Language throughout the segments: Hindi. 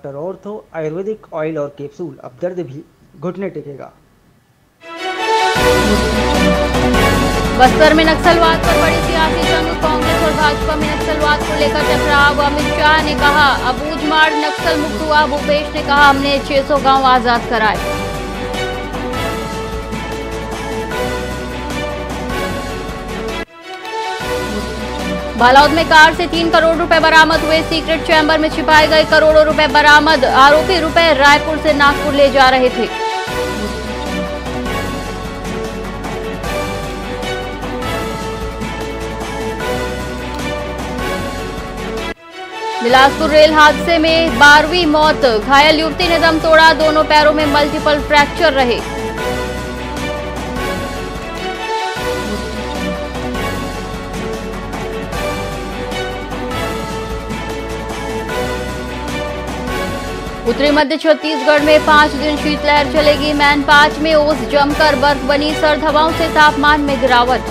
डॉक्टर ऑर्थो आयुर्वेदिक ऑयल और कैप्सूल, अब दर्द भी घुटने टेकेगा। बस्तर में नक्सलवाद पर बड़ी सियासी जंग, कांग्रेस और भाजपा में नक्सलवाद को लेकर टकराव। अमित शाह ने कहा अबूझमाड़ नक्सल मुक्त हुआ। भूपेश ने कहा हमने 600 गांव आजाद कराए। बालाउद में कार से 3 करोड़ रुपए बरामद हुए। सीक्रेट चैम्बर में छिपाए गए करोड़ों रुपए बरामद। आरोपी रुपए रायपुर से नागपुर ले जा रहे थे। बिलासपुर रेल हादसे में 12वीं मौत। घायल युवती ने दम तोड़ा। दोनों पैरों में मल्टीपल फ्रैक्चर रहे। उत्तरी मध्य छत्तीसगढ़ में 5 दिन शीतलहर चलेगी। मैनपाच में ओस जमकर बर्फ बनी। सर्द हवाओं से तापमान में गिरावट।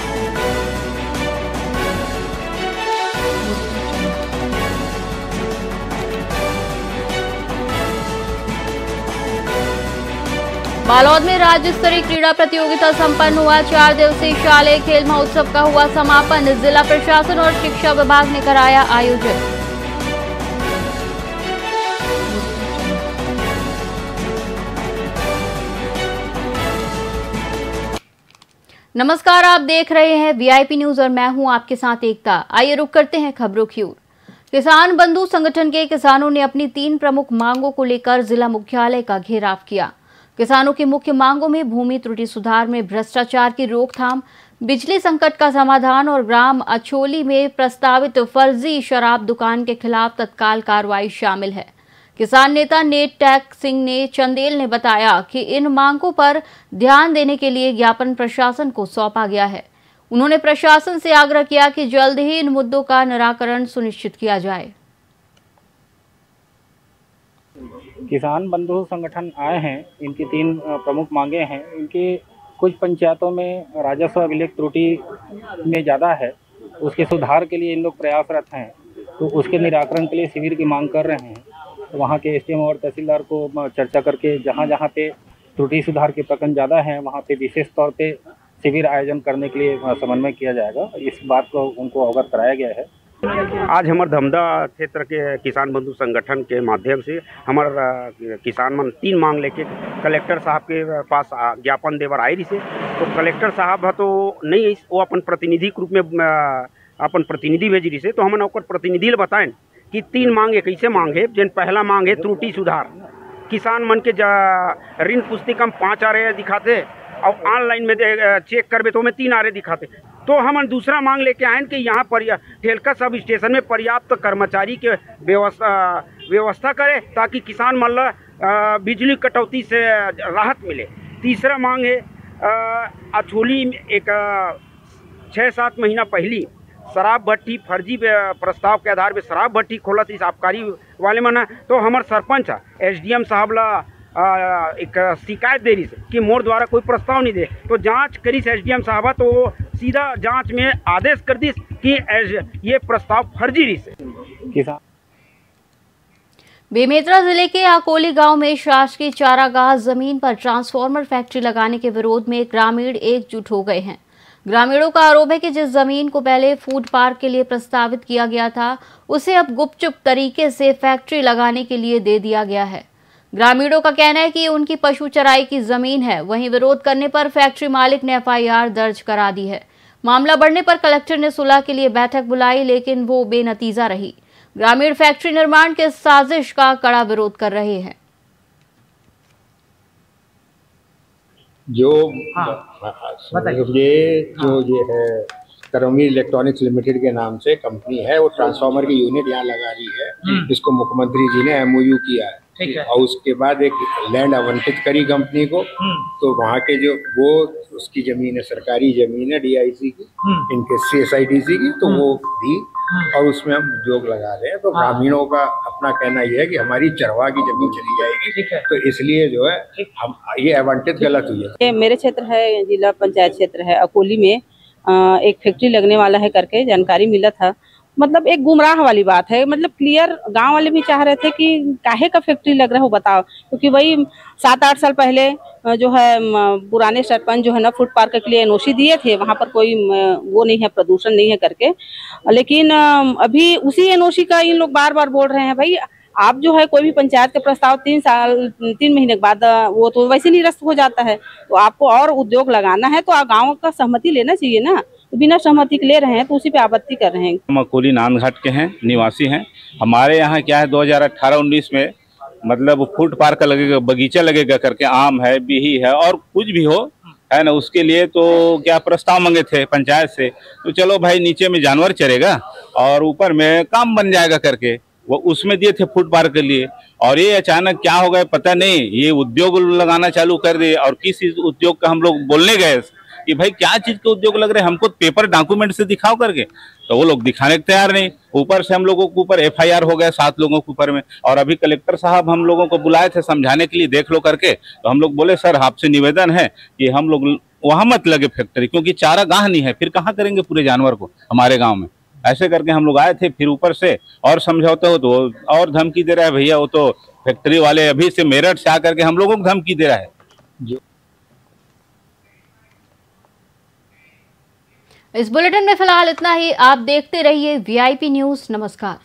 बालोद में राज्य स्तरीय क्रीड़ा प्रतियोगिता संपन्न हुआ। 4 दिवसीय शालेय खेल महोत्सव का हुआ समापन। जिला प्रशासन और शिक्षा विभाग ने कराया आयोजन। नमस्कार, आप देख रहे हैं वीआईपी न्यूज और मैं हूं आपके साथ एकता। आइए रुक करते हैं खबरों की ओर। किसान बंधु संगठन के किसानों ने अपनी 3 प्रमुख मांगों को लेकर जिला मुख्यालय का घेराव किया। किसानों की मुख्य मांगों में भूमि त्रुटि सुधार में भ्रष्टाचार की रोकथाम, बिजली संकट का समाधान और ग्राम अछोली में प्रस्तावित फर्जी शराब दुकान के खिलाफ तत्काल कार्रवाई शामिल है। किसान नेता नेटटैक सिंह ने चंदेल ने बताया कि इन मांगों पर ध्यान देने के लिए ज्ञापन प्रशासन को सौंपा गया है। उन्होंने प्रशासन से आग्रह किया कि जल्द ही इन मुद्दों का निराकरण सुनिश्चित किया जाए। किसान बंधु संगठन आए हैं, इनकी 3 प्रमुख मांगे हैं। इनकी कुछ पंचायतों में राजस्व अभिलेख त्रुटि में ज़्यादा है, उसके सुधार के लिए इन लोग प्रयासरत हैं। तो उसके निराकरण के लिए शिविर की मांग कर रहे हैं। तो वहाँ के एसडीएम और तहसीलदार को चर्चा करके जहाँ जहाँ पे त्रुटि सुधार के प्रकरण ज़्यादा हैं वहाँ पे विशेष तौर पे शिविर आयोजन करने के लिए समन्वय किया जाएगा। इस बात को उनको अवगत कराया गया है। आज हमारे धमदा क्षेत्र के किसान बंधु संगठन के माध्यम से हमारा किसान मन 3 मांग लेके कलेक्टर साहब के पास ज्ञापन देवर आई रही से। तो कलेक्टर साहब तो नहीं, वो अपन प्रतिनिधि के रूप में अपन प्रतिनिधि भेज रही से। तो हमने ओकर प्रतिनिधि बताएं कि 3 मांग एक ऐसे मांग है। जिन पहला मांग है त्रुटि सुधार। किसान मन के ऋण पुस्तिका में 5 आ रहे दिखाते और ऑनलाइन में चेक करबे तो हमें 3 आ रहे दिखाते। तो हम दूसरा मांग लेके आए कि यहाँ पर ठेलका सब स्टेशन में पर्याप्त कर्मचारी के व्यवस्था करे ताकि किसान मन बिजली कटौती से राहत मिले। तीसरा मांग है अछोली में एक 6-7 महीना पहली शराब भट्टी फर्जी प्रस्ताव के आधार पे शराब भट्टी खोलत इस आबकारी वाले मन। तो हमार सरपंच एसडीएम साहब ला एक शिकायत दे रही से कि मोर द्वारा कोई प्रस्ताव नहीं दे। तो जांच करी एसडीएम साहब तो वो सीधा जांच में आदेश कर दी कि ये प्रस्ताव फर्जी रही से। बेमेतरा जिले के आकोली गांव में शासकीय चारागाह जमीन पर ट्रांसफार्मर फैक्ट्री लगाने के विरोध में ग्रामीण एकजुट हो गए हैं। ग्रामीणों का आरोप है कि जिस जमीन को पहले फूड पार्क के लिए प्रस्तावित किया गया था उसे अब गुपचुप तरीके से फैक्ट्री लगाने के लिए दे दिया गया है। ग्रामीणों का कहना है कि उनकी पशु चराई की जमीन है। वहीं विरोध करने पर फैक्ट्री मालिक ने एफआईआर दर्ज करा दी है। मामला बढ़ने पर कलेक्टर ने सुलह के लिए बैठक बुलाई लेकिन वो बेनतीजा रही। ग्रामीण फैक्ट्री निर्माण के साजिश का कड़ा विरोध कर रहे हैं। जो ये है करौंगी इलेक्ट्रॉनिक्स लिमिटेड के नाम से कंपनी है, वो ट्रांसफार्मर की यूनिट यहाँ लगा रही है। इसको मुख्यमंत्री जी ने एमओयू किया है और उसके बाद एक लैंड आवंटित करी कंपनी को। तो वहाँ के जो वो उसकी जमीन है, सरकारी जमीन है डीआईसी की, इनके सीएसआईडीसी की, तो वो भी और उसमें हम उद्योग लगा रहे हैं। तो ग्रामीणों का अपना कहना यह है कि हमारी चरवाह की जमीन चली जाएगी, तो इसलिए जो है हम ये आवंटित गलत हुई है। ये मेरे क्षेत्र है, जिला पंचायत क्षेत्र है अकोली में एक फैक्ट्री लगने वाला है करके जानकारी मिला था। मतलब एक गुमराह वाली बात है। मतलब क्लियर गांव वाले भी चाह रहे थे कि काहे का फैक्ट्री लग रहा है वो बताओ, क्योंकि वही 7-8 साल पहले जो है पुराने सरपंच जो है ना फूड पार्क के लिए एनओसी दिए थे, वहां पर कोई वो नहीं है, प्रदूषण नहीं है करके। लेकिन अभी उसी एनओसी का इन लोग बार बार बोल रहे हैं भाई आप जो है कोई भी पंचायत के प्रस्ताव 3 महीने के बाद वो तो वैसे निरस्त हो जाता है, तो आपको और उद्योग लगाना है तो गाँव का सहमति लेना चाहिए ना, तो बिना सहमति के ले रहे हैं तो उसी पे आपत्ति कर रहे हैं। हम अकोली नांदघाट के हैं, निवासी हैं। हमारे यहाँ क्या है 2018-19 में मतलब फूड पार्क लगेगा, बगीचा लगेगा करके, आम है, बिही है और कुछ भी हो है ना, उसके लिए तो क्या प्रस्ताव मांगे थे पंचायत से, तो चलो भाई नीचे में जानवर चरेगा और ऊपर में काम बन जाएगा करके वो उसमें दिए थे फूड पार्क के लिए। और ये अचानक क्या हो गया पता नहीं, ये उद्योग लगाना चालू कर दिए। और किस उद्योग का हम लोग बोलने गए कि भाई क्या चीज के उद्योग लग रहे हैं, हमको पेपर डॉक्यूमेंट से दिखाओ करके, तो वो लोग दिखाने को तैयार नहीं। ऊपर से हम लोगों के ऊपर FIR हो गया 7 लोगों के ऊपर में। और अभी कलेक्टर साहब हम लोगों को बुलाए थे समझाने के लिए, देख लो करके, तो हम लोग बोले सर आपसे निवेदन है कि हम लोग वहां मत लगे फैक्ट्री, क्योंकि चारा गाह नहीं है, फिर कहाँ करेंगे पूरे जानवर को हमारे गाँव में। ऐसे करके हम लोग आए थे, फिर ऊपर से और समझौते हो तो और धमकी दे रहा है भैया, वो तो फैक्ट्री वाले अभी से मेरठ से आकर के हम लोगों को धमकी दे रहा है। इस बुलेटिन में फिलहाल इतना ही। आप देखते रहिए VIP न्यूज। नमस्कार।